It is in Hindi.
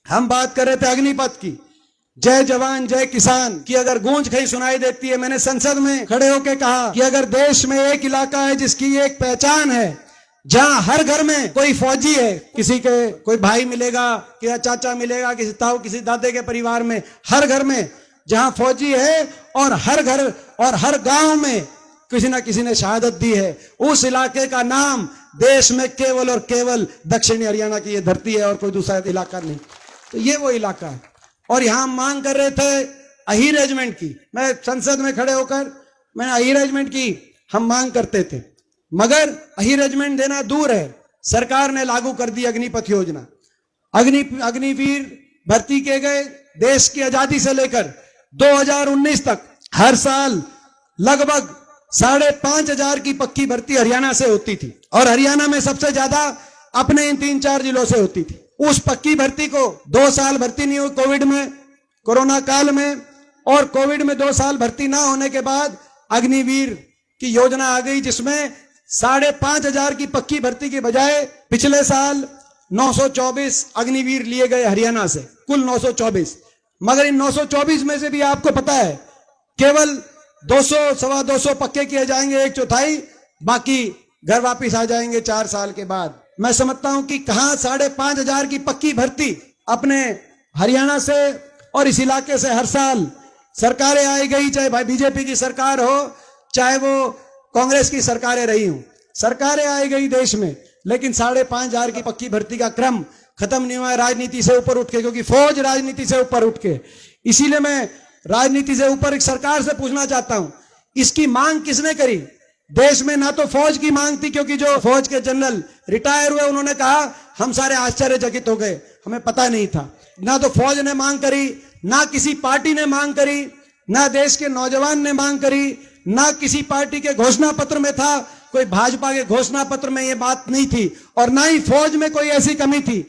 हम बात कर रहे थे अग्निपथ की, जय जवान जय किसान की अगर गूंज कहीं सुनाई देती है। मैंने संसद में खड़े होकर कहा कि अगर देश में एक इलाका है जिसकी एक पहचान है, जहां हर घर में कोई फौजी है, किसी के कोई भाई मिलेगा, किसी चाचा मिलेगा, किसी ताऊ किसी दादे के परिवार में, हर घर में जहां फौजी है और हर घर और हर गांव में किसी ना किसी ने शहादत दी है, उस इलाके का नाम देश में केवल और केवल दक्षिणी हरियाणा की ये धरती है और कोई दूसरा इलाका नहीं। तो ये वो इलाका है। और यहां मांग कर रहे थे अही रेजिमेंट की। मैं संसद में खड़े होकर मैंने अही रेजिमेंट की हम मांग करते थे, मगर अही रेजिमेंट देना दूर है, सरकार ने लागू कर दी अग्निपथ योजना। अग्निवीर भर्ती किए गए। देश की आजादी से लेकर 2019 तक हर साल लगभग 5,500 की पक्की भर्ती हरियाणा से होती थी और हरियाणा में सबसे ज्यादा अपने इन 3-4 जिलों से होती थी। उस पक्की भर्ती को 2 साल भर्ती नहीं हुई कोविड में, कोरोना काल में, और कोविड में 2 साल भर्ती ना होने के बाद अग्निवीर की योजना आ गई, जिसमें 5,500 की पक्की भर्ती के बजाय पिछले साल 924 अग्निवीर लिए गए हरियाणा से, कुल 924। मगर इन 924 में से भी आपको पता है केवल 200-225 पक्के किए जाएंगे, 1/4, बाकी घर वापिस आ जाएंगे 4 साल के बाद। मैं समझता हूं कि कहां 5,500 की पक्की भर्ती अपने हरियाणा से और इस इलाके से हर साल सरकारें आई गई, चाहे भाई बीजेपी की सरकार हो चाहे वो कांग्रेस की सरकारें रही हूं, सरकारें आई गई देश में, लेकिन 5,500 की पक्की भर्ती का क्रम खत्म नहीं हुआ है राजनीति से ऊपर उठ के, क्योंकि फौज राजनीति से ऊपर उठ के। इसीलिए मैं राजनीति से ऊपर एक सरकार से पूछना चाहता हूं, इसकी मांग किसने करी? देश में ना तो फौज की मांग थी, क्योंकि जो फौज के जनरल रिटायर हुए उन्होंने कहा हम सारे आश्चर्यचकित हो गए, हमें पता नहीं था। ना तो फौज ने मांग करी, ना किसी पार्टी ने मांग करी, ना देश के नौजवान ने मांग करी, ना किसी पार्टी के घोषणा पत्र में था, कोई भाजपा के घोषणा पत्र में यह बात नहीं थी, और ना ही फौज में कोई ऐसी कमी थी